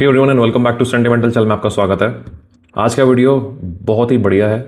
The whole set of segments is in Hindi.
Hey everyone and welcome back to sentimental चल में आपका स्वागत है। आज का वीडियो बहुत ही बढ़िया है,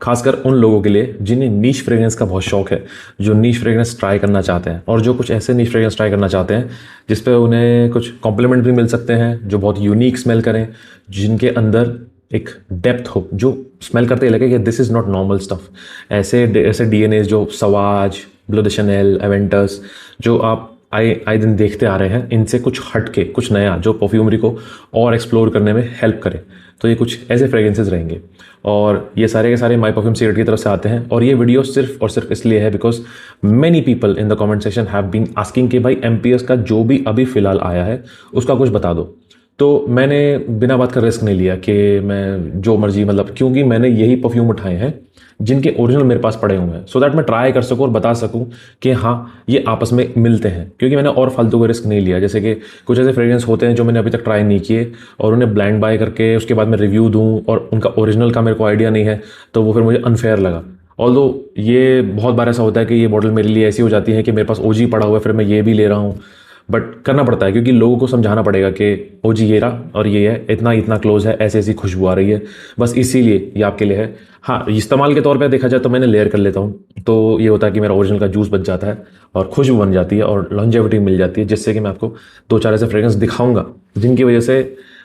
खासकर उन लोगों के लिए जिन्हें नीश फ्रेग्रेंस का बहुत शौक है, जो नीश फ्रेग्रेंस ट्राई करना चाहते हैं और जो कुछ ऐसे नीश फ्रेग्रेंस ट्राई करना चाहते हैं जिस पे उन्हें कुछ कॉम्प्लीमेंट भी मिल सकते हैं, जो बहुत यूनिक स्मेल करें, जिनके अंदर एक डेप्थ हो, जो स्मेल करते ही लगे कि this is not normal stuff. ऐसे ऐसे डीएनए जो सवाज, ब्लू द शनेल, एवेंटस, जो आप आए दिन देखते आ रहे हैं, इनसे कुछ हट के कुछ नया जो परफ्यूमरी को और एक्सप्लोर करने में हेल्प करे, तो ये कुछ ऐसे फ्रेग्रेंसेस रहेंगे। और ये सारे के सारे माई परफ्यूम सीक्रेट की तरफ से आते हैं। और ये वीडियो सिर्फ और सिर्फ इसलिए है because many people in the comment section have been asking कि भाई एमपीएस का जो भी अभी फिलहाल आया है उसका कुछ बता दो। तो मैंने बिना बात का रिस्क नहीं लिया कि मैं जो मर्जी, मतलब क्योंकि मैंने यही परफ्यूम उठाए हैं जिनके ओरिजिनल मेरे पास पड़े हुए हैं, सो दैट मैं ट्राई कर सकूं और बता सकूं कि हाँ ये आपस में मिलते हैं। क्योंकि मैंने और फालतू का रिस्क नहीं लिया। जैसे कि कुछ ऐसे फ्रेग्रेंस होते हैं जो मैंने अभी तक ट्राई नहीं किए और उन्हें ब्लाइंड बाय करके उसके बाद मैं रिव्यू दूँ और उनका ओरिजिनल का मेरे को आइडिया नहीं है, तो वो फिर मुझे अनफेयर लगा। ऑल्दो ये बहुत बार ऐसा होता है कि ये बॉटल मेरे लिए ऐसी हो जाती है कि मेरे पास ओजी पड़ा हुआ है, फिर मैं ये भी ले रहा हूँ, बट करना पड़ता है क्योंकि लोगों को समझाना पड़ेगा कि ओ जी ये रहा और ये है, इतना इतना क्लोज है, ऐसी ऐसी खुशबू आ रही है, बस इसीलिए ये आपके लिए है। हाँ, इस्तेमाल के तौर पे देखा जाए तो मैंने लेयर कर लेता हूँ, तो ये होता है कि मेरा ओरिजिनल का जूस बच जाता है और खुशबू बन जाती है और लॉन्जेविटी मिल जाती है, जिससे कि मैं आपको दो चार ऐसे फ्रेग्रेंस दिखाऊंगा जिनकी वजह से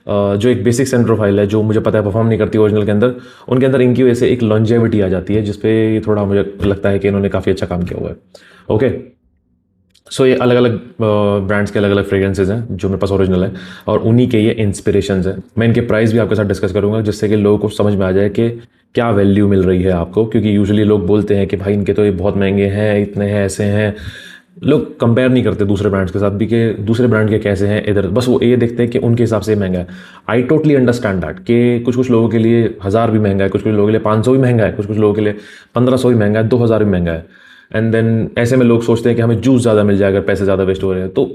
जो एक बेसिक सेंट प्रोफाइल है जो मुझे पता है परफॉर्म नहीं करती ओरिजिनल के अंदर, उनके अंदर इनकी वजह से एक लॉन्जेविटी आ जाती है, जिसपे थोड़ा मुझे लगता है कि इन्होंने काफ़ी अच्छा काम किया हुआ है। ओके, सो ये अलग अलग ब्रांड्स के अलग अलग फ्रेग्रेंसेज हैं जो मेरे पास ओरिजिनल है और उन्हीं के ये इंस्पिरेशंस हैं। मैं इनके प्राइस भी आपके साथ डिस्कस करूंगा जिससे कि लोगों को समझ में आ जाए कि क्या वैल्यू मिल रही है आपको। क्योंकि यूजुअली लोग बोलते हैं कि भाई इनके तो ये बहुत महंगे हैं, इतने हैं, ऐसे हैं। लोग कंपेयर नहीं करते दूसरे ब्रांड्स के साथ भी कि दूसरे ब्रांड के कैसे हैं इधर, बस वो ये देखते हैं कि उनके हिसाब से महंगा है। आई टोटली अंडरस्टैंड दैट कि कुछ कुछ लोगों के लिए 1000 भी महंगा है, कुछ कुछ लोगों के लिए 500 भी महंगा है, कुछ कुछ लोगों के लिए 1500 भी महंगा है, 2000 भी महंगा है। एंड देन ऐसे में लोग सोचते हैं कि हमें जूस ज़्यादा मिल जाएगा, पैसे ज़्यादा वेस्ट हो रहे हैं। तो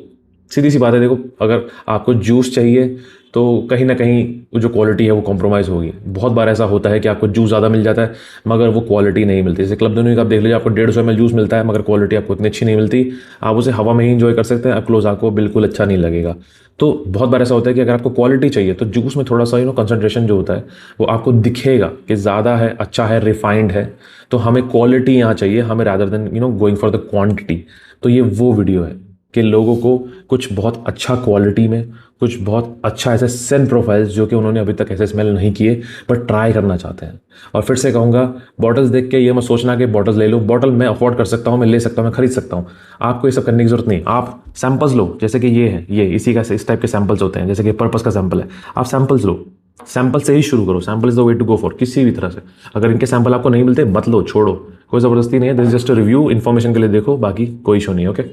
सीधी सी बात है, देखो अगर आपको जूस चाहिए तो कहीं ना कहीं जो क्वालिटी है वो कॉम्प्रोमाइज़ होगी। बहुत बार ऐसा होता है कि आपको जूस ज़्यादा मिल जाता है मगर वो क्वालिटी नहीं मिलती। जैसे क्लब दोनों का आप देख लीजिए, आपको 150 ml जूस मिलता है मगर क्वालिटी आपको इतनी अच्छी नहीं मिलती। आप उसे हवा में ही इंजॉय कर सकते हैं, अब क्लोज आपको बिल्कुल अच्छा नहीं लगेगा। तो बहुत बार ऐसा होता है कि अगर आपको क्वालिटी चाहिए तो जूस में थोड़ा सा कंसंट्रेशन जो होता है वो आपको दिखेगा कि ज़्यादा है, अच्छा है, रिफाइंड है। तो हमें क्वालिटी यहाँ चाहिए, हमें rather than going for the quantity. तो ये वो वीडियो है कि लोगों को कुछ बहुत अच्छा क्वालिटी में, कुछ बहुत अच्छा ऐसे सेंट प्रोफाइल्स जो कि उन्होंने अभी तक ऐसे स्मेल नहीं किए पर ट्राई करना चाहते हैं। और फिर से कहूँगा, बॉटल्स देख के ये मत सोचना कि बॉटल्स ले लो। बॉटल मैं अफोर्ड कर सकता हूँ, मैं ले सकता हूँ, मैं खरीद सकता हूँ। आपको ये सब करने की जरूरत नहीं। आप सैंपल्स लो, जैसे कि ये है, ये इसी का इस टाइप के सैंपल्स होते हैं, जैसे कि पर्पस का सैंपल है। आप सैंपल्स लो, सैंपल से ही शुरू करो। Sample is the way to go for, किसी भी तरह से। अगर इनके सैंपल आपको नहीं मिलते मत लो, छोड़ो, कोई ज़बरदस्ती नहीं है। This is just a review, information के लिए देखो, बाकी कोई इशू नहीं है। Okay,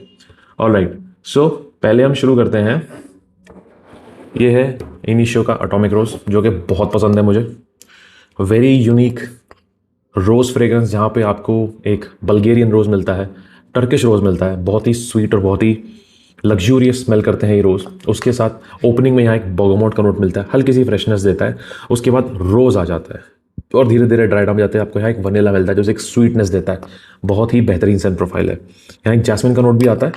alright. सो पहले हम शुरू करते हैं। ये है इनिशियो का एटॉमिक रोज, जो कि बहुत पसंद है मुझे। वेरी यूनिक रोज़ फ्रेग्रेंस, जहाँ पे आपको एक बल्गेरियन रोज़ मिलता है, टर्किश रोज़ मिलता है, बहुत ही स्वीट और बहुत ही लग्जूरियस स्मेल करते हैं ये रोज़। उसके साथ ओपनिंग में यहाँ एक बर्गामोट का नोट मिलता है, हल्की सी फ्रेशनेस देता है। उसके बाद रोज़ आ जाता है और धीरे धीरे ड्राई डाउन जाते हैं। आपको यहाँ एक वनीला मिलता है जो एक स्वीटनेस देता है। बहुत ही बेहतरीन सेंट प्रोफाइल है। यहाँ एक जैस्मिन का नोट भी आता है,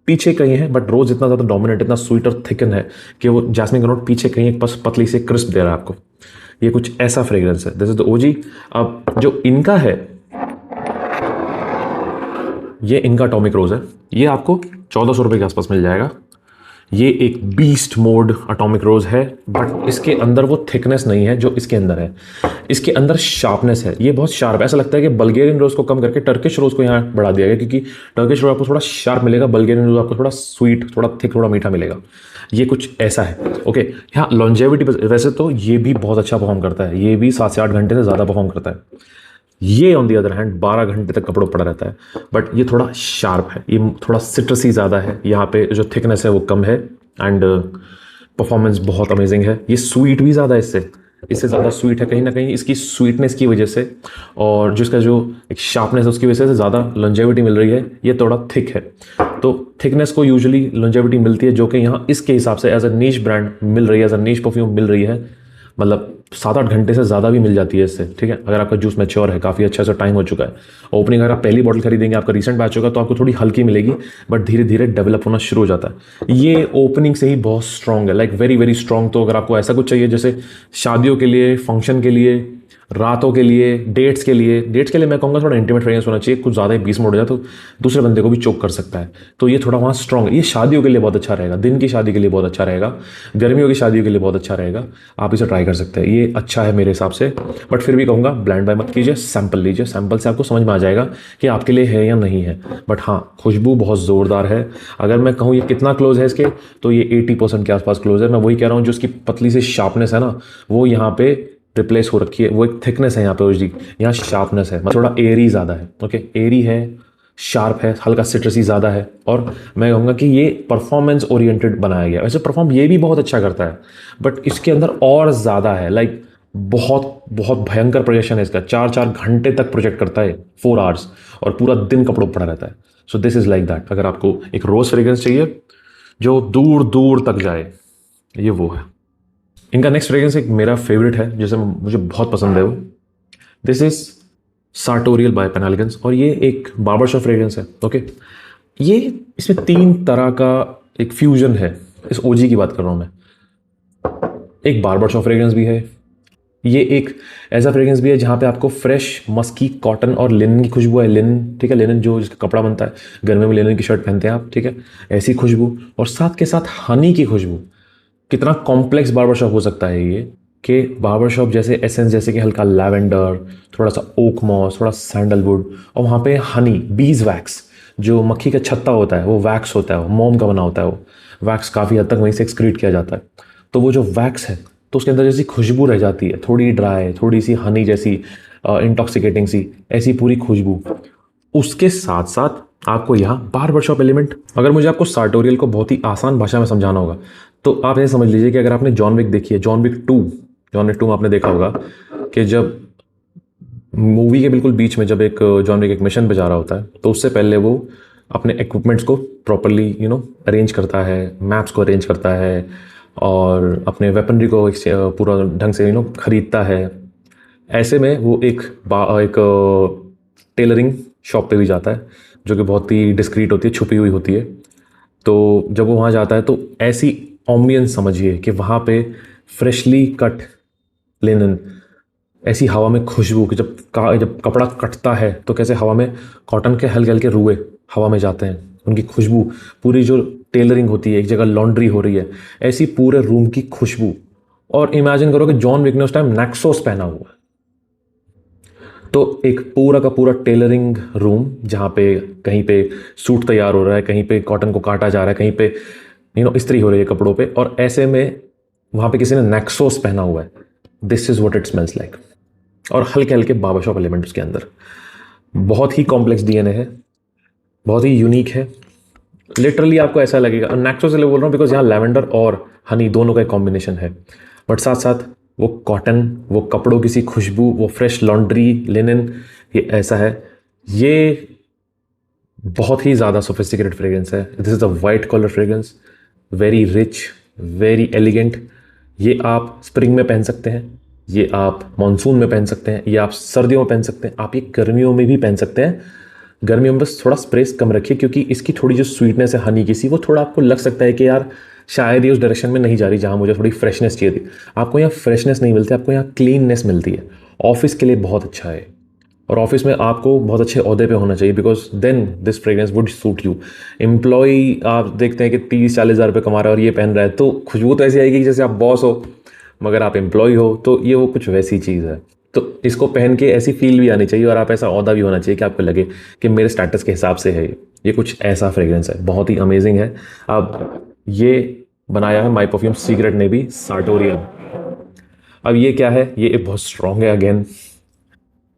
पीछे कहीं है, बट रोज़ इतना ज़्यादा डोमिनेट, इतना स्वीट और थिकन है कि वो जैस्मिन का नोट पीछे कहीं एक बस पतली से क्रिस्प दे रहा है आपको। ये कुछ ऐसा फ्रेग्रेंस है, दिस इज द ओजी। अब जो इनका है, ये इनका एटॉमिक रोज है, ये आपको 1400 रुपये के आसपास मिल जाएगा। ये एक बीस्ट मोड एटॉमिक रोज है, बट इसके अंदर वो थिकनेस नहीं है जो इसके अंदर है। इसके अंदर शार्पनेस है, ये बहुत शार्प है। ऐसा लगता है कि बल्गेरियन रोज को कम करके टर्किश रोज को यहाँ बढ़ा दिया गया, क्योंकि टर्किश रोज आपको थोड़ा शार्प मिलेगा, बल्गेरियन रोज आपको थोड़ा स्वीट, थोड़ा थिक, थोड़ा मीठा मिलेगा। ये कुछ ऐसा है। ओके, यहाँ लॉन्जेविटी वैसे तो ये भी बहुत अच्छा परफॉर्म करता है, ये भी 7 से 8 घंटे से ज़्यादा परफॉर्म करता है। ये ऑन दी अदर हैंड 12 घंटे तक कपड़ों पड़ा रहता है, बट ये थोड़ा शार्प है, ये थोड़ा सिट्रसी ज़्यादा है। यहाँ पे जो थिकनेस है वो कम है एंड परफॉर्मेंस बहुत अमेजिंग है। ये स्वीट भी ज़्यादा है, इससे ज़्यादा स्वीट है कहीं ना कहीं इसकी स्वीटनेस की वजह से, और जिसका जो एक शार्पनेस है उसकी वजह से ज़्यादा लॉन्जेविटी मिल रही है। ये थोड़ा थिक है, तो थिकनेस को यूजुअली लॉन्जेविटी मिलती है, जो कि यहाँ इसके हिसाब से एज अ नीश ब्रांड मिल रही है, एज अ नीश परफ्यूम मिल रही है। मतलब 7-8 घंटे से ज़्यादा भी मिल जाती है इससे, ठीक है। अगर आपका जूस मैच्योर है, काफ़ी अच्छा सा टाइम हो चुका है। ओपनिंग अगर आप पहली बॉटल खरीदेंगे, आपका रिसेंट बैच होगा, तो आपको थोड़ी हल्की मिलेगी, बट धीरे धीरे डेवलप होना शुरू हो जाता है। ये ओपनिंग से ही बहुत स्ट्रॉन्ग है, लाइक वेरी वेरी स्ट्रॉन्ग। तो अगर आपको ऐसा कुछ चाहिए जैसे शादियों के लिए, फंक्शन के लिए, रातों के लिए, डेट्स के लिए मैं कहूँगा थोड़ा इंटीमेट फ्रेग्रेंस होना चाहिए। कुछ ज़्यादा ही बीस मोड हो जाए तो दूसरे बंदे को भी चोक कर सकता है, तो ये थोड़ा वहाँ स्ट्रॉन्ग है। ये शादियों के लिए बहुत अच्छा रहेगा, दिन की शादी के लिए बहुत अच्छा रहेगा, गर्मियों की शादियों के लिए बहुत अच्छा रहेगा। आप इसे ट्राई कर सकते हैं, ये अच्छा है मेरे हिसाब से। बट फिर भी कहूँगा ब्लाइंड बाय मत कीजिए, सैंपल लीजिए। सैंपल से आपको समझ में आ जाएगा कि आपके लिए है या नहीं है। बट हाँ, खुशबू बहुत ज़ोरदार है। अगर मैं कहूँ ये कितना क्लोज है इसके, तो ये 80% के आसपास क्लोज है। मैं वही कह रहा हूँ, जो उसकी पतली सी शार्पनेस है ना, वो यहाँ पे रिप्लेस हो रखी है। वो एक थिकनेस है यहाँ पे उसकी, यहाँ शार्पनेस है, मतलब थोड़ा एरी ज़्यादा है। ओके, एरी है, शार्प है, हल्का सिट्रसी ज़्यादा है। और मैं कहूँगा कि ये परफॉर्मेंस ओरिएंटेड बनाया गया। वैसे परफॉर्म ये भी बहुत अच्छा करता है, बट इसके अंदर और ज़्यादा है। लाइक बहुत बहुत भयंकर प्रोजेक्शन है इसका, 4-4 घंटे तक प्रोजेक्ट करता है, 4 आवर्स, और पूरा दिन कपड़ों पर पड़ा रहता है। So this is like that. अगर आपको एक रोज़ फ्रेग्रेंस चाहिए जो दूर दूर तक जाए, ये वो है। इनका नेक्स्ट फ्रेग्रेंस एक मेरा फेवरेट है, जैसे मुझे बहुत पसंद है वो। दिस इज सार्टोरियल बाय पेनालिगन्स, और ये एक बार्बर शॉप फ्रेग्रेंस है। ओके, ये इसमें 3 तरह का एक फ्यूजन है। इस ओजी की बात कर रहा हूँ मैं। एक बार्बर शॉप फ्रेग्रेंस भी है, ये एक ऐसा फ्रेग्रेंस भी है जहाँ पे आपको फ्रेश मस्की कॉटन और लिनन की खुशबू है। लिनन, ठीक है, लिनन जो जिसका कपड़ा बनता है, गर्मियों में लिनन की शर्ट पहनते हैं आप, ठीक है, ऐसी खुशबू। और साथ के साथ हनी की खुशबू। कितना कॉम्प्लेक्स बार्बर शॉप हो सकता है ये, कि बार्बर शॉप जैसे एसेंस, जैसे कि हल्का लैवेंडर, थोड़ा सा ओक मॉस, थोड़ा सैंडलवुड, और वहाँ पे हनी, बीज वैक्स, जो मक्खी का छत्ता होता है वो वैक्स होता है, वो मोम का बना होता है। वो वैक्स काफ़ी हद तक वहीं से एक्सक्रीट किया जाता है। तो वो जो वैक्स है, तो उसके अंदर जैसी खुशबू रह जाती है, थोड़ी ड्राई, थोड़ी सी हनी जैसी, इंटॉक्सिकेटिंग सी, ऐसी पूरी खुशबू। उसके साथ साथ आपको यहाँ बार्बर शॉप एलिमेंट। अगर मुझे आपको सार्टोरियल को बहुत ही आसान भाषा में समझाना होगा, तो आप ये समझ लीजिए कि अगर आपने जॉन विक देखी है, जॉन विक 2 में आपने देखा होगा कि जब मूवी के बिल्कुल बीच में जब एक जॉन विक एक मिशन पे जा रहा होता है, तो उससे पहले वो अपने इक्विपमेंट्स को प्रॉपरली अरेंज करता है, मैप्स को अरेंज करता है, और अपने वेपनरी को पूरा ढंग से खरीदता है। ऐसे में वो एक टेलरिंग शॉप पे भी जाता है, जो कि बहुत ही डिस्क्रीट होती है, छुपी हुई होती है। तो जब वो वहाँ जाता है, तो ऐसी ऑम्बियंस समझिए कि वहाँ पे फ्रेशली कट लिनन, ऐसी हवा में खुशबू कि जब कपड़ा कटता है, तो कैसे हवा में कॉटन के हल्के हल्के रुए हवा में जाते हैं, उनकी खुशबू, पूरी जो टेलरिंग होती है, एक जगह लॉन्ड्री हो रही है, ऐसी पूरे रूम की खुशबू। और इमेजिन करो कि जॉन विक ने उस टाइम नेक्सोस पहना हुआ है, तो एक पूरा का पूरा टेलरिंग रूम, जहाँ पे कहीं पे सूट तैयार हो रहा है, कहीं पे कॉटन को काटा जा रहा है, कहीं पे इस्त्री हो रही है कपड़ों पे, और ऐसे में वहाँ पे किसी ने नेक्सोस पहना हुआ है। This is what it smells like. और हल्के हल्के बार्बर शॉप एलिमेंट उसके अंदर। बहुत ही कॉम्प्लेक्स डीएनए है, बहुत ही यूनिक है। लिटरली आपको ऐसा लगेगा, नेक्सोस इसलिए बोल रहा हूँ बिकॉज यहाँ लैवेंडर और हनी दोनों का एक कॉम्बिनेशन है, बट साथ साथ वो कॉटन, वो कपड़ों की सी खुशबू, वो फ्रेश लॉन्ड्री लिनन, ये ऐसा है। ये बहुत ही ज़्यादा सोफिस्टिकेटेड फ्रेग्रेंस है। This is a white colour fragrance, very rich, very elegant. ये आप स्प्रिंग में पहन सकते हैं, ये आप मानसून में पहन सकते हैं, ये आप सर्दियों में पहन सकते हैं, आप ये गर्मियों में भी पहन सकते हैं। गर्मियों में बस थोड़ा स्प्रेस कम रखिए, क्योंकि इसकी थोड़ी जो स्वीटनेस है हनी की सी, वो थोड़ा आपको लग सकता है कि यार शायद ये उस डायरेक्शन में नहीं जा रही जहाँ मुझे थोड़ी फ्रेशनेस चाहिए थी। आपको यहाँ फ्रेशनेस नहीं मिलती, आपको यहाँ क्लीननेस मिलती है। ऑफिस के लिए बहुत अच्छा है, और ऑफिस में आपको बहुत अच्छे ओहदे पे होना चाहिए, because then this fragrance would suit you. Employee आप देखते हैं कि 30-40 हज़ार रुपये कमा रहा है और ये पहन रहा है, तो खुशबू तो ऐसी आएगी जैसे आप बॉस हो, मगर आप एम्प्लॉय हो, तो ये वो कुछ वैसी चीज़ है। तो इसको पहन के ऐसी फील भी आनी चाहिए, और आप ऐसा ओहदा भी होना चाहिए कि आपको लगे कि मेरे स्टेटस के हिसाब से है ये कुछ ऐसा फ्रेग्रेंस है, बहुत ही अमेजिंग है। अब ये बनाया है माई परफ्यूम सीक्रेट ने भी, सार्टोरियल। अब ये क्या है, ये एक बहुत स्ट्रॉन्ग है अगेन,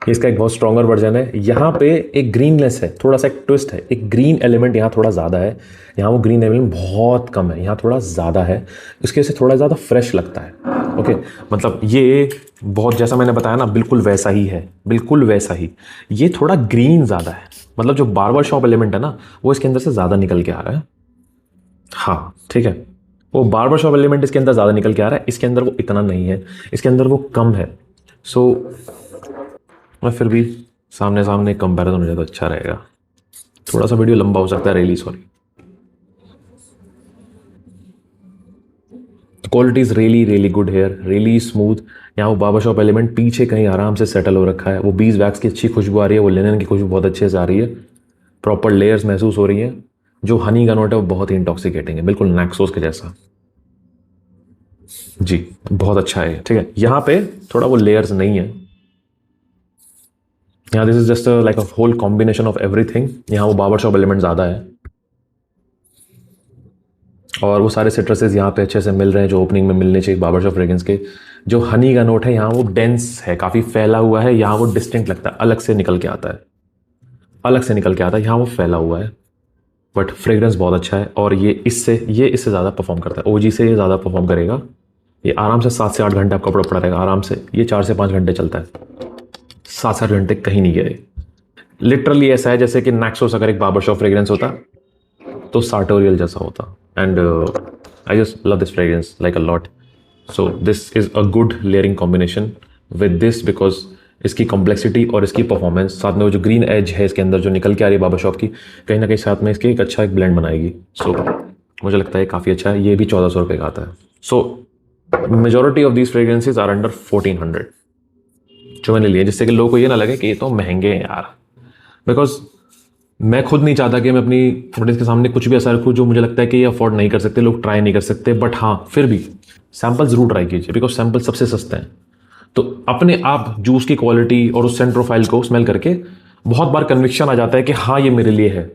इसका एक बहुत स्ट्रॉन्गर वर्जन है। यहाँ पे एक ग्रीननेस है, थोड़ा सा एक ट्विस्ट है, एक ग्रीन एलिमेंट यहाँ थोड़ा ज़्यादा है, यहाँ वो ग्रीन एलिमेंट बहुत कम है, यहाँ थोड़ा ज़्यादा है, इसके से थोड़ा ज़्यादा फ्रेश लगता है। ओके, मतलब ये बहुत, जैसा मैंने बताया ना, बिल्कुल वैसा ही है, बिल्कुल वैसा ही। ये थोड़ा ग्रीन ज़्यादा है, मतलब जो बार्बर शॉप एलिमेंट है ना, वो इसके अंदर से ज़्यादा निकल के आ रहा है। हाँ ठीक है, वो बार्बर शॉप एलिमेंट इसके अंदर ज़्यादा निकल के आ रहा है, इसके अंदर वो इतना नहीं है, इसके अंदर वो कम है। सो मैं फिर भी सामने सामने कंपैरिजन हो जाए तो अच्छा रहेगा। थोड़ा सा वीडियो लंबा हो सकता है, really sorry. Quality is really really good hair, really smooth. यहाँ वो बार्बर शॉप एलिमेंट पीछे कहीं आराम से सेटल हो रखा है, वो बीज वैक्स की अच्छी खुशबू आ रही है, वो लिनन की खुशबू बहुत अच्छे से आ रही है, प्रॉपर लेयर्स महसूस हो रही है। जो हनी का नोट है वो बहुत ही इंटॉक्सिकेटिंग है, बिल्कुल नैक्सोस के जैसा। जी बहुत अच्छा है, ठीक है। यहाँ पे थोड़ा वो लेयर्स नहीं है, यहाँ this is just like a whole combination of everything. यहाँ वो बार्बर शॉप एलिमेंट ज़्यादा है और वो सारे सिट्रसेस यहाँ पे अच्छे से मिल रहे हैं जो ओपनिंग में मिलने चाहिए बार्बर शॉप फ्रेग्रेंस के। जो हनी का नोट है यहाँ वो डेंस है, काफ़ी फैला हुआ है, यहाँ वो डिस्टिंक्ट लगता है, अलग से निकल के आता है, अलग से निकल के आता है, यहाँ वो फैला हुआ है। बट फ्रेग्रेंस बहुत अच्छा है और ये इससे ज़्यादा परफॉर्म करता है, ओजी से ये ज़्यादा परफॉर्म करेगा। ये आराम से 7 से 8 घंटे आपका कपड़ा पड़ा रहेगा आराम से, ये 4 से 5 घंटे चलता है, 7 से 8 घंटे कहीं नहीं गए। लिटरली ऐसा है जैसे कि नैक्सोस अगर एक बार्बर शॉप फ्रेग्रेंस होता तो सार्टोरियल जैसा होता। And I just love this fragrance like a lot. So this is a good layering combination with this, because इसकी कॉम्प्लेक्सिटी और इसकी परफॉर्मेंस, साथ में वो जो ग्रीन एज है इसके अंदर जो निकल के आ रही है बार्बर शॉप की, कहीं ना कहीं साथ में इसके एक अच्छा एक ब्लेंड बनाएगी। सो मुझे लगता है काफ़ी अच्छा है। ये भी 1400 रुपये का आता है। So majority of these fragrances are under 1400 जो मैंने लिए, जिससे कि लोगों को ये ना लगे कि ये तो महंगे हैं यार। बिकॉज मैं खुद नहीं चाहता कि मैं अपनी ऑडियंस के सामने कुछ भी ऐसा रखूँ जो मुझे लगता है कि ये अफोर्ड नहीं कर सकते, लोग ट्राई नहीं कर सकते। बट हाँ, फिर भी सैम्पल ज़रूर ट्राई कीजिए, बिकॉज सैम्पल सबसे सस्ते हैं। तो अपने आप जूस की क्वालिटी और उस सेंट प्रोफाइल को स्मेल करके बहुत बार कन्विक्शन आ जाता है कि हाँ ये मेरे लिए है।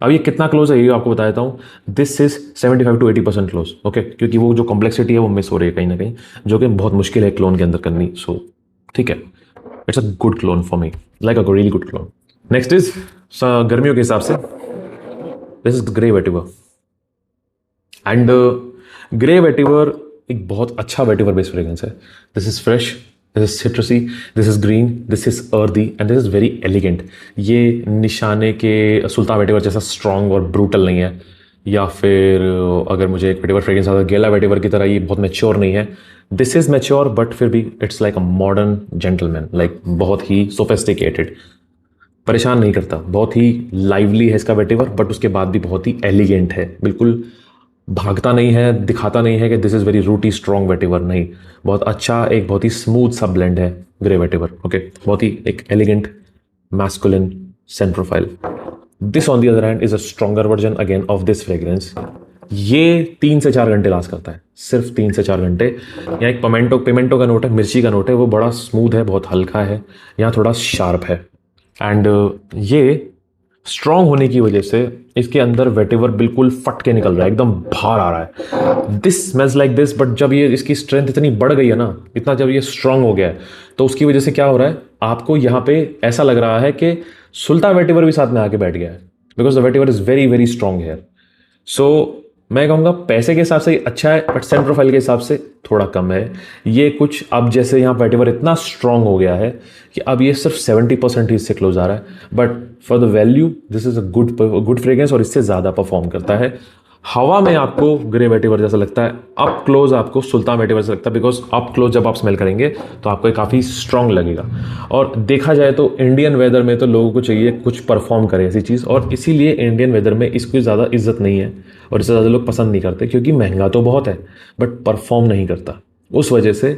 अब ये कितना क्लोज है ये आपको बता देता हूँ। This is 75 to 80% close, okay, क्योंकि वो जो कॉम्प्लेक्सिटी है वो मिस हो रही है कहीं ना कहीं, जो कि बहुत मुश्किल है क्लोन के अंदर करनी। सो ठीक है, it's a good clone for me, like a really good clone. Next is गर्मियों के हिसाब से this is grey vetiver. And grey vetiver एक बहुत अच्छा वेटिवर बेस्ड फ्रेग्रेंस है। This is fresh, this is सिट्रसी, this is green, this is earthy and this is very elegant. ये निशाने के सुल्तान वेटिवर जैसा स्ट्रॉन्ग और ब्रूटल नहीं है, या फिर अगर मुझे एक वेटिवर फ्रेग्रेंस आता है गेला वेटिवर की तरह, ये बहुत मैच्योर नहीं है। दिस इज मैच्योर बट फिर भी it's like a modern gentleman, like बहुत ही सोफेस्टिकेटेड, परेशान नहीं करता, बहुत ही लाइवली है इसका वेटिवर, बट उसके बाद भी बहुत ही एलिगेंट है, बिल्कुल भागता नहीं है, दिखाता नहीं है कि दिस इज़ वेरी रूटी स्ट्रॉन्ग वेटिवर, नहीं, बहुत अच्छा एक बहुत ही स्मूथ सा ब्लेंड है ग्रे वेटिवर, ओके, बहुत ही एक elegant masculine Saint profile. This on the other hand is a stronger version again of this fragrance. ये 3 से 4 घंटे लास्ट करता है, सिर्फ 3 से 4 घंटे। यहाँ एक पिमेंटो का नोट है, मिर्ची का नोट है, वो बड़ा स्मूथ है, बहुत हल्का है, यहाँ थोड़ा शार्प है। एंड ये स्ट्रॉन्ग होने की वजह से इसके अंदर वेटिवर बिल्कुल फट के निकल रहा है, एकदम बाहर आ रहा है। This smells like this, but जब ये इसकी स्ट्रेंथ इतनी बढ़ गई है ना, इतना जब ये स्ट्रॉन्ग हो गया है, तो उसकी वजह से क्या हो रहा है, आपको यहाँ पे ऐसा लग रहा है कि सुल्तान वेटिवर भी साथ में आके बैठ गया है, because the vetiver is very very strong here. So मैं कहूँगा पैसे के हिसाब से अच्छा है, बट सेंट प्रोफाइल के हिसाब से थोड़ा कम है। ये कुछ अब जैसे यहाँ वेटिवर इतना स्ट्रॉन्ग हो गया है कि अब ये सिर्फ 70% ही इससे क्लोज आ रहा है, but for the value this is a good fragrance और इससे ज़्यादा परफॉर्म करता है। हवा में आपको ग्रे वेटिवर जैसा लगता है, अप क्लोज आपको सुल्तान वेटिवर जैसा लगता है, बिकॉज अप क्लोज जब आप स्मेल करेंगे तो आपको काफ़ी स्ट्रॉन्ग लगेगा। और देखा जाए तो इंडियन वेदर में तो लोगों को चाहिए कुछ परफॉर्म करे ऐसी चीज़, और इसीलिए इंडियन वेदर में इसकी ज़्यादा इज्जत नहीं है और इससे ज़्यादा लोग पसंद नहीं करते, क्योंकि महंगा तो बहुत है बट परफॉर्म नहीं करता। उस वजह से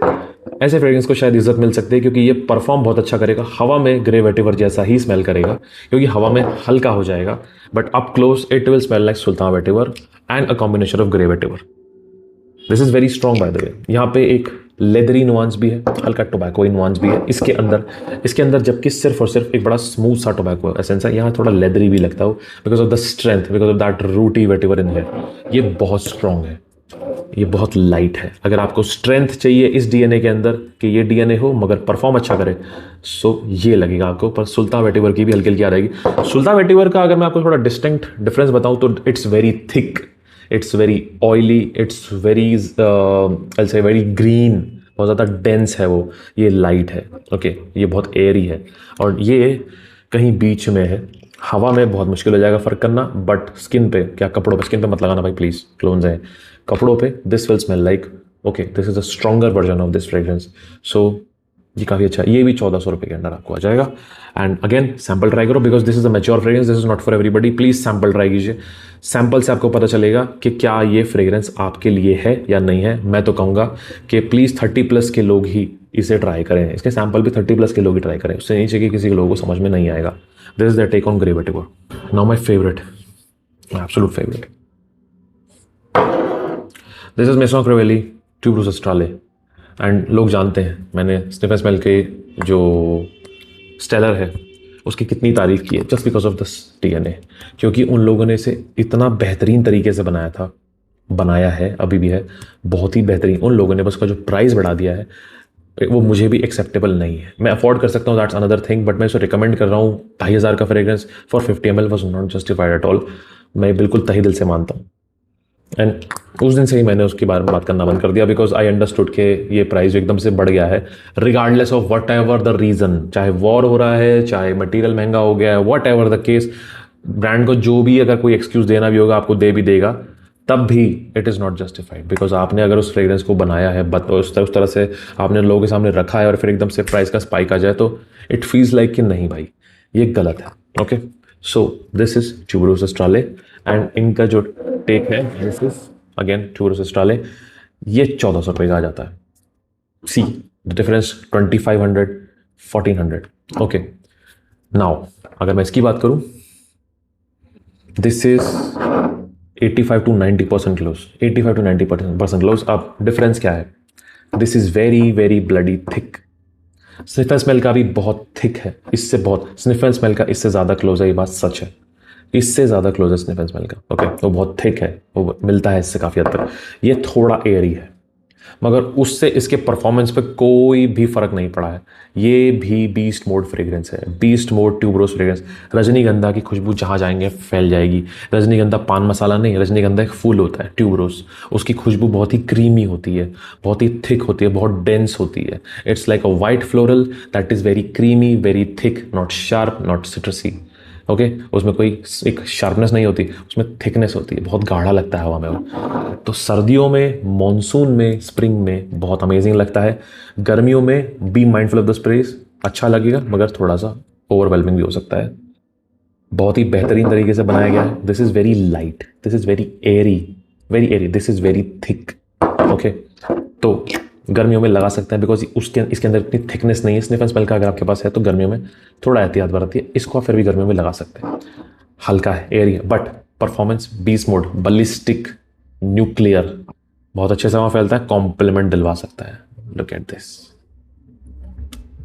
ऐसे फ्रेग्रेंस को शायद इज्जत मिल सकती है, क्योंकि ये परफॉर्म बहुत अच्छा करेगा। हवा में ग्रे वेटिवर जैसा ही स्मेल करेगा, क्योंकि हवा में हल्का हो जाएगा, but up close it will smell like Sultan vetiver and a combination of grey vetiver. This is very strong by the way. यहाँ पे एक लेदरी नुआंस भी है, हल्का टोबैको नुआंस भी है इसके अंदर, जबकि सिर्फ और सिर्फ एक बड़ा स्मूथ सा टोबैको एसेंस है। यहाँ थोड़ा लेदरी भी लगता हो because of the strength, because of that रूटी वेटिवर इन हियर। ये बहुत स्ट्रॉन्ग है, ये बहुत लाइट है। अगर आपको स्ट्रेंथ चाहिए इस डीएनए के अंदर कि ये डीएनए हो मगर परफॉर्म अच्छा करे, सो ये लगेगा आपको। पर सुल्तान वेटिवर की भी हल्की हल्की आ रहेगी। सुल्तान वेटिवर का अगर मैं आपको थोड़ा डिस्टिंक्ट डिफरेंस बताऊं तो it's very thick, it's very oily, it's very I से वेरी ग्रीन, बहुत ज़्यादा डेंस है वो। ये लाइट है, ओके, ये बहुत एयरी है और ये कहीं बीच में है। हवा में बहुत मुश्किल हो जाएगा फ़र्क करना, बट स्किन पे, क्या कपड़ों पे, स्किन पे मत लगाना भाई प्लीज़, क्लोन्स हैं कपड़ों पे, this will smell like okay this is a stronger version of this fragrance. So ये काफ़ी अच्छा है, ये भी 1400 रुपये के अंदर आपको आ जाएगा। एंड अगेन सैम्पल ट्राई करो, because this is a mature fragrance, this is not for everybody. Please sample try कीजिए, सैम्पल से आपको पता चलेगा कि क्या ये फ्रेग्रेंस आपके लिए है या नहीं है। मैं तो कहूँगा कि प्लीज़ 30+ के लोग ही इसे ट्राई करें, इसके सैम्पल भी 30+ के लोग ही ट्राई करें, उससे नीचे कि किसी के लोगों को समझ में नहीं आएगा। This is the take on Grey Vetiver. Now my favourite, my absolute favourite, this is Maison Crivelli Tubereuse एस्ट्राले। And लोग जानते हैं मैंने स्निफ एंड स्मेल के जो स्टेलर है उसकी कितनी तारीफ़ की है, just because of this DNA, क्योंकि उन लोगों ने इसे इतना बेहतरीन तरीके से बनाया है, अभी भी है बहुत ही बेहतरीन। उन लोगों ने बस उसका जो प्राइस बढ़ा दिया है वो मुझे भी एक्सेप्टेबल नहीं है। मैं अफोर्ड कर सकता हूँ, दैट्स अनदर थिंग, बट मैं इसे रिकमेंड कर रहा हूँ। 2500 का fragrance for 50 ml was not justified at all. मैं बिल्कुल तहे दिल से मानता हूँ। एंड उस दिन से ही मैंने उसके बारे में बात करना बंद कर दिया, बिकॉज आई अंडरस्टूड के ये प्राइस एकदम से बढ़ गया है, regardless of what ever the reason, चाहे वॉर हो रहा है, चाहे मटीरियल महंगा हो गया है, what ever the case, brand को जो भी अगर कोई एक्सक्यूज़ देना भी होगा आपको दे भी देगा, तब भी it is not justified, because आपने अगर उस फ्रेग्रेंस को बनाया है उस तरह से आपने लोगों के सामने रखा है और फिर एकदम से प्राइस का स्पाइक आ जाए तो इट फील्स लाइक कि नहीं भाई ये गलत है। Okay, so this is tuberose एस्ट्राले and इनका जो टेक है this is again tuberose astrale, ये 1400 रुपये का आ जाता है। See the difference, 2500 1400। Okay, now अगर मैं इसकी बात करूं, this is 85 to 90% close, 85 to 90% close. अब डिफरेंस क्या है, this is very very bloody thick. Sniff and smell का भी बहुत थिक है, इससे बहुत, स्निफ एंड स्मेल का इससे ज़्यादा क्लोज है, ये बात सच है, इससे ज़्यादा क्लोज है स्निफ एंड स्मेल का। ओके, वो बहुत थिक है, वो मिलता है इससे काफ़ी हद तक। ये थोड़ा एयरी है, मगर उससे इसके परफॉर्मेंस पे कोई भी फर्क नहीं पड़ा है। ये भी बीस्ट मोड फ्रेग्रेंस है, बीस्ट मोड ट्यूबरोज फ्रेग्रेंस। रजनीगंधा की खुशबू जहाँ जाएंगे फैल जाएगी। रजनीगंधा पान मसाला नहीं, रजनीगंधा एक फूल होता है ट्यूबरोज, उसकी खुशबू बहुत ही क्रीमी होती है, बहुत ही थिक होती है, बहुत डेंस होती है। It's like a white floral that is very creamy, very thick, not sharp, not सिट्रसी। Okay, उसमें कोई एक शार्पनेस नहीं होती, उसमें थिकनेस होती है, बहुत गाढ़ा लगता है हवा में वो। तो सर्दियों में, मॉनसून में, स्प्रिंग में बहुत अमेजिंग लगता है। गर्मियों में बी माइंडफुल ऑफ द स्प्रेस, अच्छा लगेगा मगर थोड़ा सा ओवरवेलमिंग भी हो सकता है। बहुत ही बेहतरीन तरीके से बनाया गया है। This is very light, this is very airy, this is very thick. Okay, तो गर्मियों में लगा सकते हैं, बिकॉज इसके अंदर इतनी थिकनेस नहीं है। स्निफ एंड स्मेल का अगर आपके पास है तो गर्मियों में थोड़ा एहतियात बरतिए, इसको आप फिर भी गर्मियों में लगा सकते हैं। हल्का है, एयरी है, but performance beast mode, ballistic, nuclear, बहुत अच्छे से वहाँ फैलता है, कॉम्प्लीमेंट दिलवा सकता है। Look at this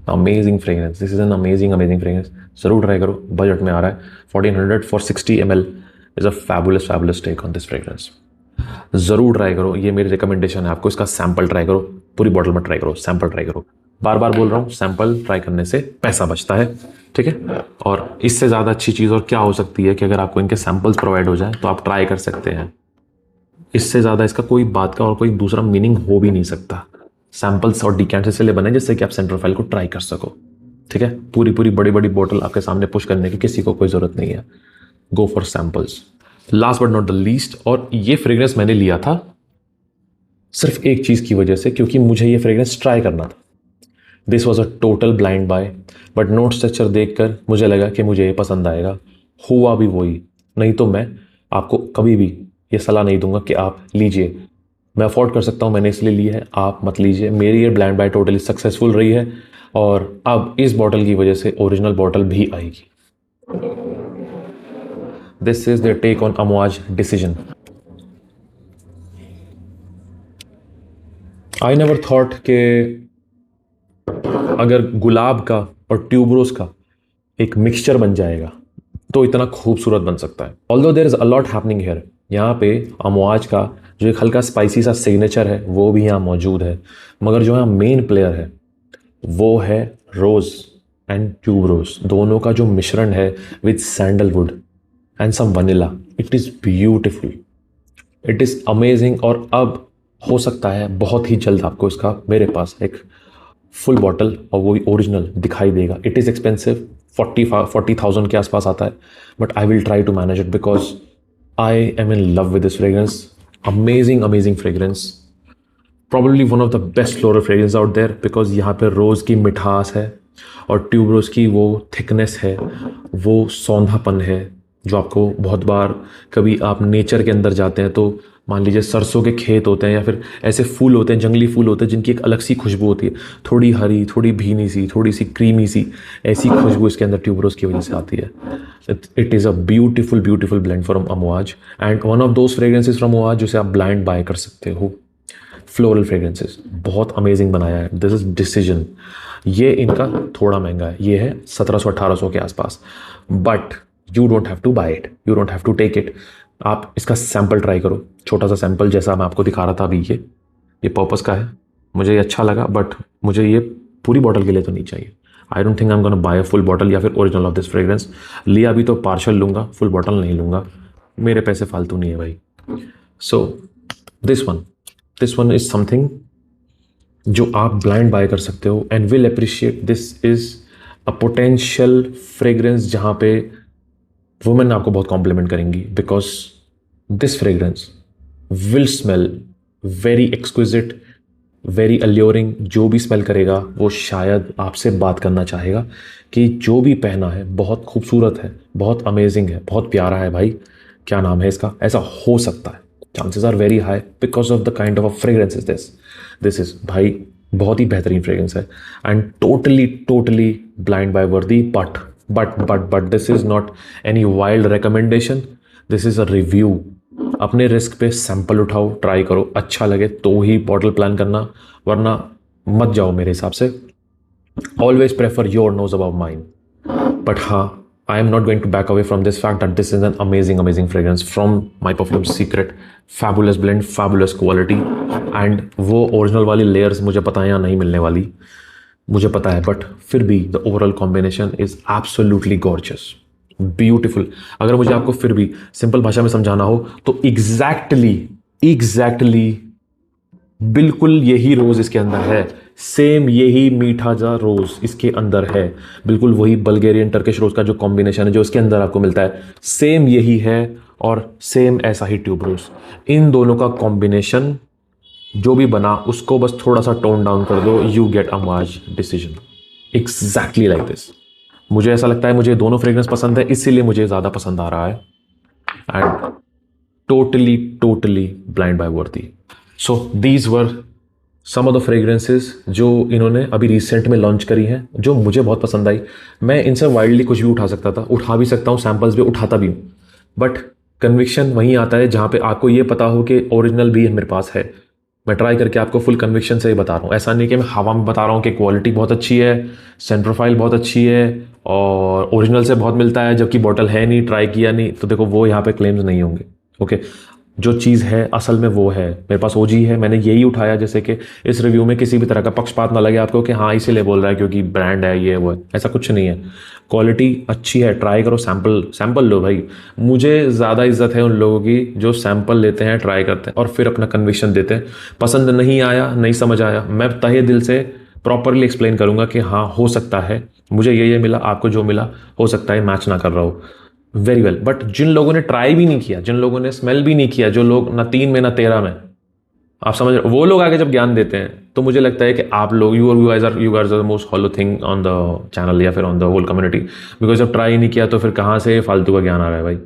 amazing fragrance, this is an amazing fragrance. जरूर ट्राई करो, बजट में आ रहा है 1400 for 60 ml is a fabulous take on this fragrance. ज़रूर ट्राई करो, ये मेरी रिकमेंडेशन है आपको। इसका सैंपल ट्राई करो, पूरी बॉटल में ट्राई करो, सैंपल ट्राई करो। बार बार बोल रहा हूँ, सैंपल ट्राई करने से पैसा बचता है, ठीक है। और इससे ज़्यादा अच्छी चीज़ और क्या हो सकती है कि अगर आपको इनके सैंपल्स प्रोवाइड हो जाए तो आप ट्राई कर सकते हैं। इससे ज़्यादा इसका कोई बात का और कोई दूसरा मीनिंग हो भी नहीं सकता। सैंपल्स और डिकेंट्स इसलिए बने जिससे कि आप सेंटर फाइल को ट्राई कर सको, ठीक है। पूरी बड़ी बड़ी बोतल आपके सामने पुश करने की किसी को कोई ज़रूरत नहीं है। Go for samples. Last but not the least, और ये फ्रेग्रेंस मैंने लिया था सिर्फ एक चीज़ की वजह से, क्योंकि मुझे ये फ्रेग्रेंस ट्राई करना था। This was a total blind buy, but note structure देखकर मुझे लगा कि मुझे ये पसंद आएगा। हुआ भी वही, नहीं तो मैं आपको कभी भी ये सलाह नहीं दूंगा कि आप लीजिए। मैं अफोर्ड कर सकता हूँ, मैंने इसलिए ली है, आप मत लीजिए। मेरी ये ब्लाइंड बाय टोटली सक्सेसफुल रही है, और अब इस बॉटल की वजह से ओरिजिनल बॉटल भी आएगी। This is the take on Amouage decision. I never thought कि अगर गुलाब का और ट्यूबरोज का एक मिक्सचर बन जाएगा तो इतना खूबसूरत बन सकता है। Although there is a lot happening here. यहाँ पे अमवाज का जो एक हल्का स्पाइसी सा सिग्नेचर है वो भी यहाँ मौजूद है, मगर जो यहाँ मेन प्लेयर है वो है रोज एंड ट्यूबरोज, दोनों का जो मिश्रण है with sandalwood and some vanilla. It is beautiful, it is amazing. और अब हो सकता है बहुत ही जल्द आपको इसका मेरे पास एक फुल बॉटल और वो भी ओरिजिनल दिखाई देगा। इट इज़ एक्सपेंसिव, 40,000 के आसपास आता है, but I will try to manage it because I am in love with this fragrance. Amazing fragrance, probably one of the best floral fragrance out there, because यहाँ पे रोज़ की मिठास है और ट्यूबरोज की वो थिकनेस है, वो सौंधापन है जो आपको बहुत बार कभी आप नेचर के अंदर जाते हैं तो मान लीजिए सरसों के खेत होते हैं या फिर ऐसे फूल होते हैं, जंगली फूल होते हैं जिनकी एक अलग सी खुशबू होती है, थोड़ी हरी, थोड़ी भीनी सी, थोड़ी सी क्रीमी सी, ऐसी खुशबू इसके अंदर ट्यूबरोज की वजह से आती है. It is a beautiful blend from Amouage and one of those fragrances from Amouage जिसे आप ब्लाइंड बाय कर सकते हो. फ्लोरल फ्रेग्रेंसेस बहुत अमेजिंग बनाया है. This is decision. ये इनका थोड़ा महंगा है, ये है 1700-1800 के आसपास, but you don't have to buy it, you don't have to take it. आप इसका सैंपल ट्राई करो, छोटा सा सैंपल जैसा मैं आपको दिखा रहा था अभी. ये पर्पस का है, मुझे ये अच्छा लगा, बट मुझे ये पूरी बॉटल के लिए तो नहीं चाहिए. I don't think I am gonna buy a full bottle या फिर ओरिजिनल ऑफ दिस फ्रेग्रेंस. लिया भी तो पार्शल लूँगा, फुल बॉटल नहीं लूँगा, मेरे पैसे फालतू नहीं है भाई. So this one is something जो आप ब्लाइंड बाय कर सकते हो and will appreciate. This is a potential fragrance जहाँ पे वुमेन आपको बहुत कॉम्प्लीमेंट करेंगी, because this fragrance will smell very exquisite, very alluring. जो भी स्मेल करेगा वो शायद आपसे बात करना चाहेगा कि जो भी पहना है बहुत खूबसूरत है, बहुत अमेजिंग है, बहुत प्यारा है भाई, क्या नाम है इसका. ऐसा हो सकता है, chances are very high because of the kind of a fragrance is this is भाई बहुत ही बेहतरीन फ्रेग्रेंस है and totally blind buy worthy. But this is not any wild recommendation, this is a review. अपने रिस्क पे सैंपल उठाओ, ट्राई करो, अच्छा लगे तो ही बॉटल प्लान करना, वरना मत जाओ मेरे हिसाब से. Always prefer your nose about mine. But हाँ, I am not going to back away from this fact that this is an amazing fragrance from My Perfume Secret. Fabulous blend, fabulous quality, and वो ओरिजिनल वाली लेयर्स मुझे पता है या नहीं मिलने वाली, मुझे पता है, बट फिर भी the overall combination is absolutely gorgeous, beautiful. अगर मुझे आपको फिर भी सिंपल भाषा में समझाना हो तो एग्जैक्टली बिल्कुल यही रोज इसके अंदर है, सेम यही मीठा जा रोज इसके अंदर है, बिल्कुल वही बल्गेरियन टर्किश रोज का जो कॉम्बिनेशन है जो इसके अंदर आपको मिलता है, सेम यही है और सेम ऐसा ही ट्यूब रोज. इन दोनों का कॉम्बिनेशन जो भी बना उसको बस थोड़ा सा टोन डाउन कर दो, you get Amouage decision exactly like this. मुझे ऐसा लगता है मुझे दोनों फ्रेग्रेंस पसंद है, इसीलिए मुझे ज़्यादा पसंद आ रहा है and totally blind buy worthy. So these were some of the fragrances जो इन्होंने अभी रिसेंट में लॉन्च करी हैं जो मुझे बहुत पसंद आई. मैं इनसे वाइल्डली कुछ भी उठा सकता था, उठा भी सकता हूँ, सैम्पल्स भी उठाता भी हूँ, बट कन्विक्शन वहीं आता है जहाँ पे आपको ये पता हो कि ओरिजिनल भी मेरे पास है. मैं ट्राई करके आपको फुल कन्विक्शन से ही बता रहा हूँ, ऐसा नहीं कि मैं हवा में बता रहा हूँ कि क्वालिटी बहुत अच्छी है, सेंट प्रोफाइल बहुत अच्छी है और ओरिजिनल से बहुत मिलता है जबकि बॉटल है नहीं, ट्राई किया नहीं, तो देखो वो यहाँ पे क्लेम्स नहीं होंगे. ओके, जो चीज़ है असल में वो है, मेरे पास ओजी है, मैंने यही उठाया, जैसे कि इस रिव्यू में किसी भी तरह का पक्षपात ना लगे आपको कि हाँ इसीलिए बोल रहा है क्योंकि ब्रांड है, ये वो है, ऐसा कुछ नहीं है. क्वालिटी अच्छी है, ट्राई करो, सैंपल लो भाई. मुझे ज़्यादा इज्जत है उन लोगों की जो सैंपल लेते हैं, ट्राई करते हैं और फिर अपना कन्विक्शन देते हैं. पसंद नहीं आया, नहीं समझ आया, मैं तहे दिल से प्रॉपरली एक्सप्लेन करूँगा कि हाँ हो सकता है मुझे ये मिला, आपको जो मिला हो सकता है मैच ना कर रहा हो. वेरी वेल, बट जिन लोगों ने ट्राई भी नहीं किया, जिन लोगों ने स्मेल भी नहीं किया, जो लोग ना 3 में ना 13 में, आप समझ रहे, वो लोग आगे जब ज्ञान देते हैं तो मुझे लगता है कि आप लोग you guys are the most hollow thing on the channel या फिर on the whole community, because जब ट्राई नहीं किया तो फिर कहाँ से फालतू का ज्ञान आ रहा है भाई.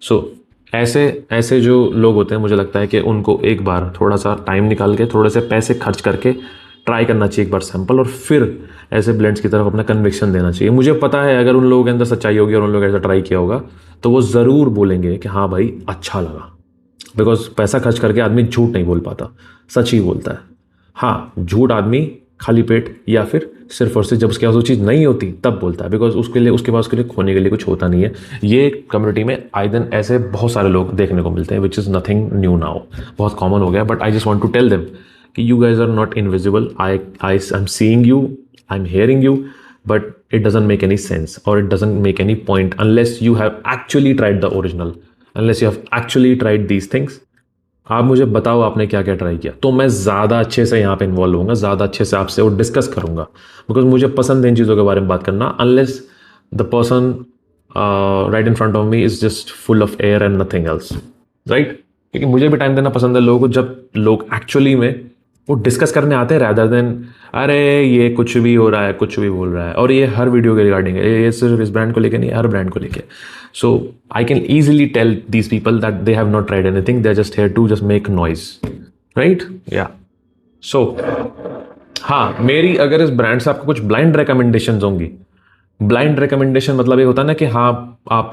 सो ऐसे जो लोग होते हैं मुझे लगता है कि उनको एक बार थोड़ा सा टाइम निकाल के, थोड़े से पैसे खर्च करके ट्राई करना चाहिए एक बार सैंपल, और फिर ऐसे ब्लेंड्स की तरफ अपना कन्विक्शन देना चाहिए. मुझे पता है अगर उन लोगों के अंदर सच्चाई होगी और उन लोगों ने ऐसा ट्राई किया होगा तो वो ज़रूर बोलेंगे कि हाँ भाई अच्छा लगा, बिकॉज पैसा खर्च करके आदमी झूठ नहीं बोल पाता, सच ही बोलता है. हाँ, झूठ आदमी खाली पेट या फिर सिर्फ और सिर्फ जब उसके पास वो चीज़ नहीं होती तब बोलता है, बिकॉज उसके पास उसके लिए खोने के लिए कुछ होता नहीं है. ये कम्युनिटी में आए दिन ऐसे बहुत सारे लोग देखने को मिलते हैं, which is nothing new now, बहुत कॉमन हो गया. But I just want to tell them कि you guys are not invisible. I'm seeing you, I'm hearing you, but it doesn't make any sense or it doesn't make any point unless you have actually tried the original, unless you have actually tried these things. आप मुझे बताओ आपने क्या क्या ट्राई किया, तो मैं ज़्यादा अच्छे से यहाँ पे इन्वॉल्व होऊंगा, ज़्यादा अच्छे से आपसे वो डिस्कस करूँगा, बिकॉज मुझे पसंद है इन चीज़ों के बारे में बात करना. Unless the person right in front of me is just full of air and nothing else, right? क्योंकि मुझे भी टाइम देना पसंद है लोगों को, जब लोग एक्चुअली में वो डिस्कस करने आते हैं रैदर देन अरे ये कुछ भी हो रहा है, कुछ भी बोल रहा है, और ये हर वीडियो के रिगार्डिंग है, ये सिर्फ इस ब्रांड को लेके नहीं, हर ब्रांड को लेके। So I can easily tell these people that they have not tried anything, they are just here to just make noise, right? या सो हाँ, मेरी अगर इस ब्रांड से आपको कुछ ब्लाइंड रिकमेंडेशन होंगी, ब्लाइंड रिकमेंडेशन मतलब ये होता है ना कि हाँ आप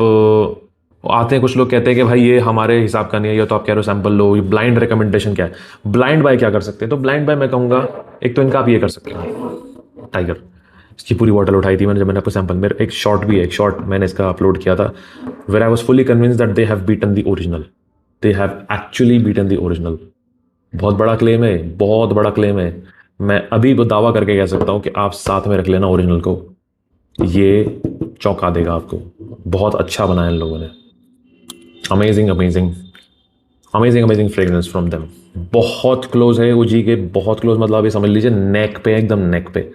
आते हैं कुछ लोग कहते हैं कि भाई ये हमारे हिसाब का नहीं है, या तो आप कह रहे हो सैंपल लो, ये ब्लाइंड रिकमेंडेशन क्या है? ब्लाइंड बाय क्या कर सकते हैं? तो ब्लाइंड बाय मैं कहूँगा एक तो इनका आप ये कर सकते हो, टाइगर, इसकी पूरी बॉटल उठाई थी मैंने जब मैंने आपको सैंपल, मेरे एक शॉर्ट भी है, एक शॉर्ट मैंने इसका अपलोड किया था, where I was fully convince that they have beaten the original, they have actually beaten the original. बहुत बड़ा क्लेम है, बहुत बड़ा क्लेम है। मैं अभी वो दावा करके कह सकता हूँ कि आप साथ में रख लेना ओरिजिनल को, ये चौंका देगा आपको। बहुत अच्छा बनाया इन लोगों ने, amazing amazing amazing amazing fragrance from them. बहुत क्लोज है ओजी के, बहुत क्लोज, मतलब ये समझ लीजिए नेक पे, एकदम नेक पे।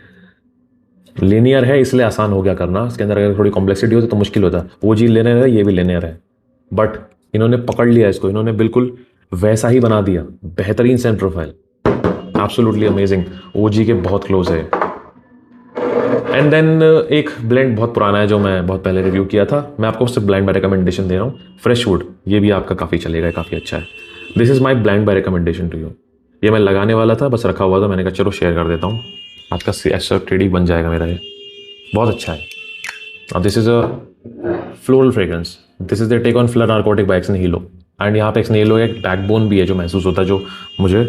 लीनियर है इसलिए आसान हो गया करना, इसके अंदर अगर थोड़ी कॉम्प्लेक्सिटी होती तो मुश्किल होता। ओजी लीनियर है, ये भी लीनियर है, बट इन्होंने पकड़ लिया इसको, इन्होंने बिल्कुल वैसा ही बना दिया, बेहतरीन सेंट प्रोफाइल, एब्सोल्युटली अमेजिंग। ओजी के बहुत क्लोज है। एंड देन एक ब्लेंड बहुत पुराना है जो मैं बहुत पहले रिव्यू किया था, मैं आपको उससे ब्लाइंड बाय रिकमेंडेशन दे रहा हूँ, फ्रेश वुड। ये भी आपका काफ़ी चलेगा, काफ़ी अच्छा है। This is my blind buy recommendation to you. ये मैं लगाने वाला था, बस रखा हुआ था, मैंने कहा चलो शेयर कर देता हूँ, आज का ऐसा ट्रेडी बन जाएगा मेरा। ये बहुत अच्छा है। और this is a floral fragrance, this is the take on Fleur Narcotique by Ex Nihilo. And यहाँ पे एक्सन हीलो एक बैकबोन भी है जो महसूस होता है, जो मुझे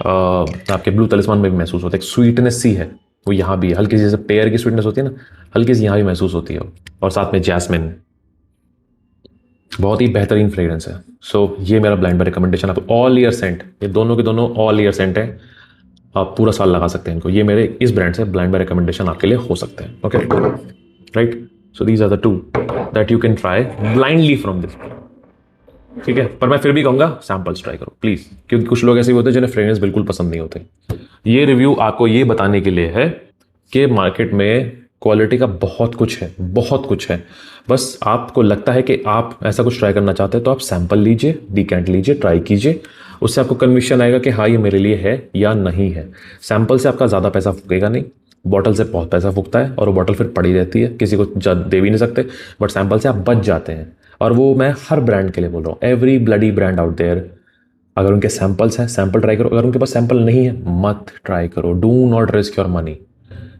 आपके ब्लू तलिस्मान में भी महसूस होता है। एक स्वीटनेस सी है वो यहाँ भी है, हल्की सी, जैसे पेयर की स्वीटनेस होती है ना, हल्की सी यहाँ भी महसूस होती है। और साथ में जैस्मिन, बहुत ही बेहतरीन फ्रेग्रेंस है। सो ये मेरा ब्लाइंड बाय रिकमेंडेशन। आप ऑल ईयर सेंट, ये दोनों के दोनों ऑल ईयर सेंट है, आप पूरा साल लगा सकते हैं इनको। ये मेरे इस ब्रांड से ब्लाइंड बाय रिकमेंडेशन आपके लिए हो सकते हैं। Okay, right? So these are the two that you can try blindly from this, ठीक है? पर मैं फिर भी कहूँगा सैम्पल्स ट्राई करो प्लीज़, क्योंकि कुछ लोग ऐसे होते हैं जिन्हें फ्रेग्रेंस बिल्कुल पसंद नहीं होते। ये रिव्यू आपको ये बताने के लिए है कि मार्केट में क्वालिटी का बहुत कुछ है, बहुत कुछ है। बस आपको लगता है कि आप ऐसा कुछ ट्राई करना चाहते हैं तो आप सैंपल लीजिए, डिकेंट लीजिए, ट्राई कीजिए, उससे आपको कन्विक्शन आएगा कि हाँ ये मेरे लिए है या नहीं है। सैंपल से आपका ज़्यादा पैसा फूकेगा नहीं, बॉटल से बहुत पैसा फूकता है और वो बॉटल फिर पड़ी रहती है, किसी को दे भी नहीं सकते, बट सैंपल से आप बच जाते हैं। और वो मैं हर ब्रांड के लिए बोल रहा हूँ, every bloody brand out there, अगर उनके सैंपल्स हैं सैंपल ट्राई करो, अगर उनके पास सैंपल नहीं है मत ट्राई करो। Do not risk your money.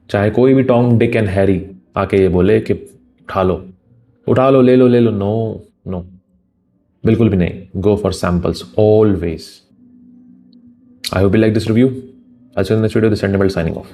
चाहे कोई भी टॉम डिक एंड हैरी आके ये बोले कि उठा लो उठा लो, ले लो ले लो, नो नो, बिल्कुल भी नहीं। Go for samples always. I hope you like this review. I'll see you in the next video. This is Andy Mel signing off.